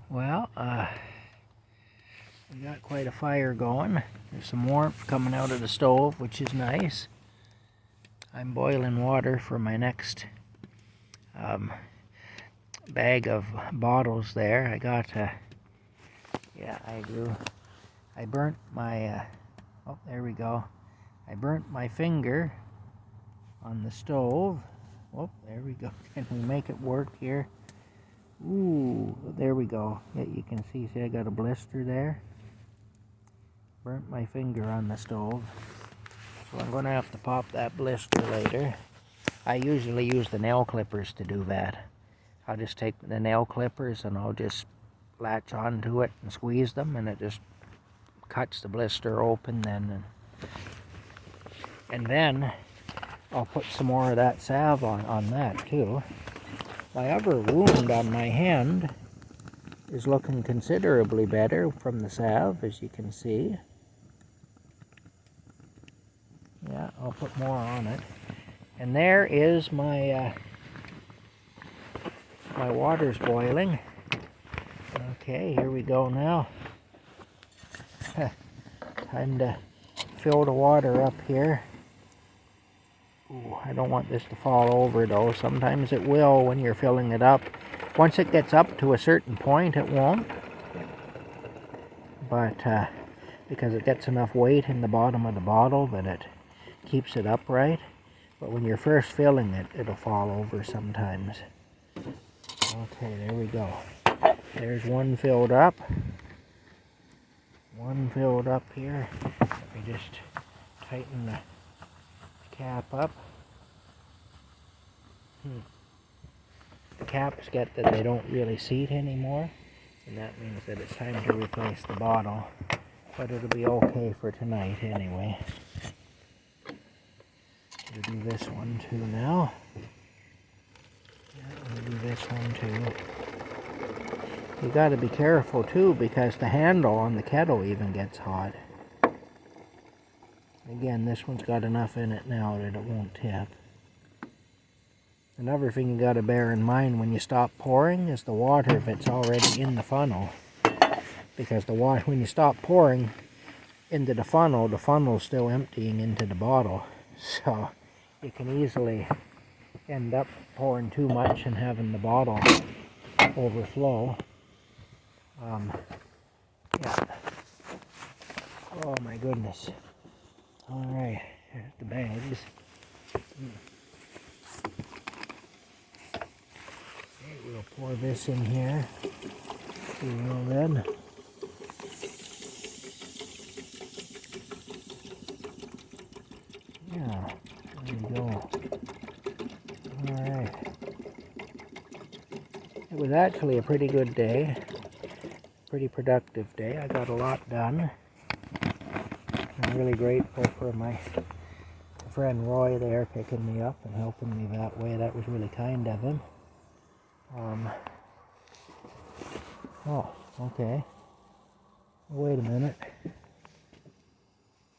Well, we got quite a fire going. There's some warmth coming out of the stove, which is nice. I'm boiling water for my next bag of bottles there. I got, I burnt my, oh, there we go. I burnt my finger on the stove. Oh, there we go. Can we make it work here? Ooh, there we go. Yeah, you can see I got a blister there. Burnt my finger on the stove. So I'm going to have to pop that blister later. I usually use the nail clippers to do that. I'll just take the nail clippers and I'll just latch onto it and squeeze them, and it just cuts the blister open then. And then I'll put some more of that salve on that too. My other wound on my hand is looking considerably better from the salve, as you can see. Yeah, I'll put more on it. And there is my my water's boiling. Okay, here we go now. Time to fill the water up here. Ooh, I don't want this to fall over though. Sometimes it will when you're filling it up. Once it gets up to a certain point, it won't. But because it gets enough weight in the bottom of the bottle that it keeps it upright. But when you're first filling it, it'll fall over sometimes. Okay, there we go. There's one filled up. One filled up here. Let me just tighten the cap up. The caps get that they don't really seat anymore, and that means that it's time to replace the bottle. But it'll be okay for tonight anyway. We'll do this one too now. Yeah, we'll do this one too. You got to be careful too, because the handle on the kettle even gets hot. Again, this one's got enough in it now that it won't tip. Another thing you got to bear in mind when you stop pouring is the water if it's already in the funnel. Because the water, when you stop pouring into the funnel's still emptying into the bottle. So you can easily end up pouring too much and having the bottle overflow. Yeah. Oh my goodness. Alright, here's the bags. Okay, we'll pour this in here. See real good. Yeah, there we go. Alright. It was actually a pretty good day. Pretty productive day. I got a lot done. I'm really grateful for my friend Roy there picking me up and helping me that way. That was really kind of him. Oh, okay. Wait a minute.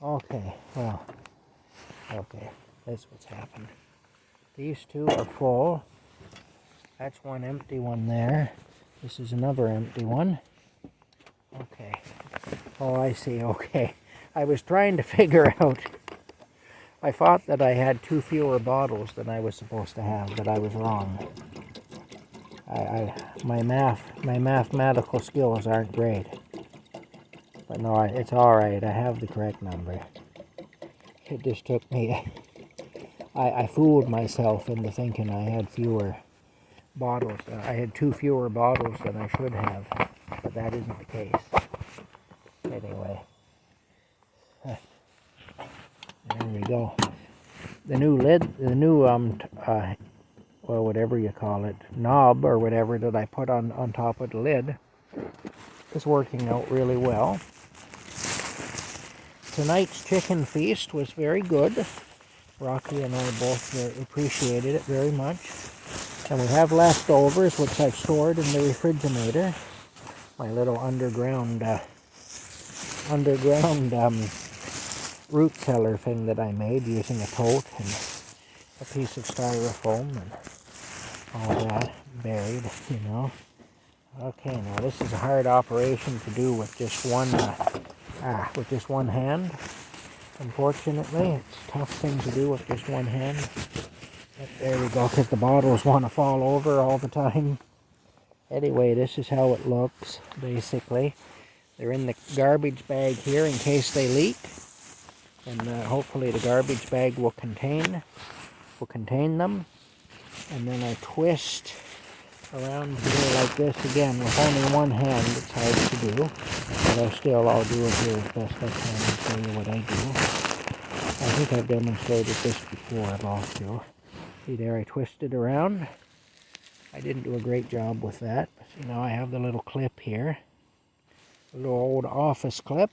Okay, well, okay, that's what's happened. These two are full. That's one empty one there. This is another empty one. Okay. Oh, I see, okay. I was trying to figure out, I thought that I had two fewer bottles than I was supposed to have, but I was wrong. My mathematical skills aren't great. But no, it's alright, I have the correct number. It just took me, I fooled myself into thinking I had fewer bottles. I had two fewer bottles than I should have, but that isn't the case. Anyway. There we go. The new lid, the new, well, whatever you call it, knob or whatever that I put on top of the lid is working out really well. Tonight's chicken feast was very good. Rocky and I both appreciated it very much. And we have leftovers, which I've stored in the refrigerator. My little underground root cellar thing that I made using a tote and a piece of styrofoam and all that buried, you know. Okay, now this is a hard operation to do with just one hand. Unfortunately, it's a tough thing to do with just one hand. But there we go, because the bottles want to fall over all the time. Anyway, this is how it looks, basically. They're in the garbage bag here in case they leak. And hopefully the garbage bag will contain them. And then I twist around here like this again with only one hand. It's hard to do, but I'll do it here as best I can and show you what I do. I think I've demonstrated this before also. See there, I twisted around. I didn't do a great job with that. See, now I have the little clip here, a little old office clip,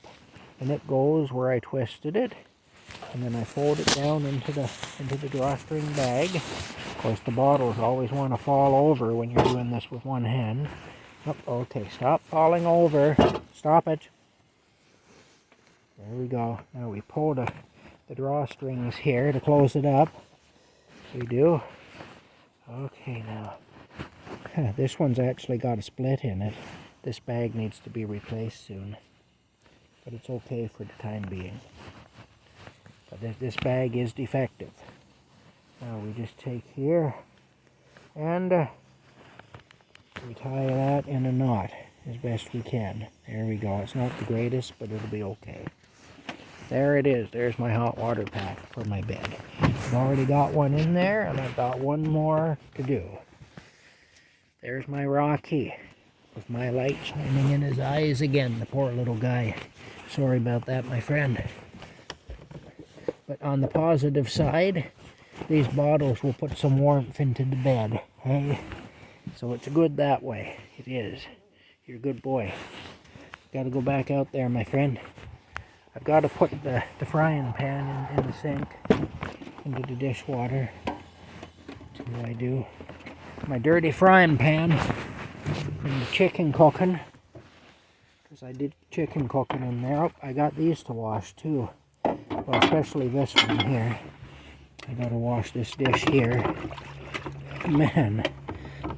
and it goes where I twisted it. And then I fold it down into the drawstring bag. Of course, the bottles always want to fall over when you're doing this with one hand. Oh, okay, stop falling over. Stop it. There we go. Now we pull the drawstrings here to close it up. We do. Okay, now. This one's actually got a split in it. This bag needs to be replaced soon. But it's okay for the time being. But this bag is defective. Now we just take here and we tie that in a knot as best we can. There we go. It's not the greatest, but it'll be okay. There it is. There's my hot water pack for my bed. I've already got one in there, and I've got one more to do. There's my Rocky with my light shining in his eyes again, the poor little guy. Sorry about that, my friend. But on the positive side, these bottles will put some warmth into the bed, hey? So it's good that way. It is. You're a good boy. Got to go back out there, my friend. I've got to put the frying pan in the sink, into the dishwater. That's what I do. My dirty frying pan from the chicken cooking. Because I did chicken cooking in there. Oh, I got these to wash too. Well, especially this one here. I gotta wash this dish here. Man,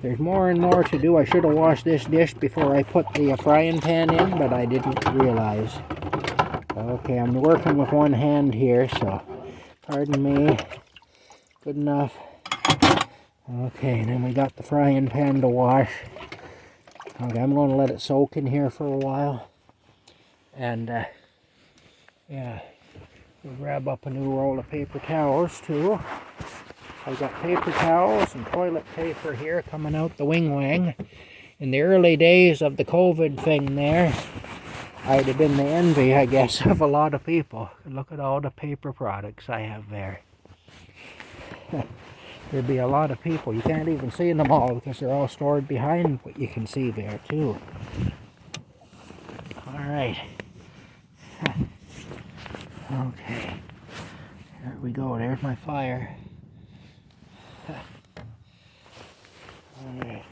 there's more and more to do. I should have washed this dish before I put the frying pan in, but I didn't realize. Okay, I'm working with one hand here, so pardon me. Good enough. Okay, and then we got the frying pan to wash. Okay, I'm going to let it soak in here for a while. And, yeah, we'll grab up a new roll of paper towels, too. I've got paper towels and toilet paper here coming out the wing-wang. In the early days of the COVID thing there, I'd have been the envy, I guess, of a lot of people. Look at all the paper products I have there. There'd be a lot of people. You can't even see them all because they're all stored behind what you can see there, too. All right. Okay. There we go. There's my fire. All right.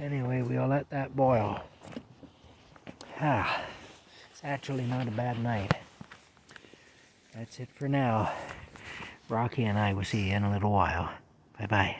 Anyway, we'll let that boil. It's actually not a bad night. That's it for now. Rocky and I will see you in a little while. Bye-bye.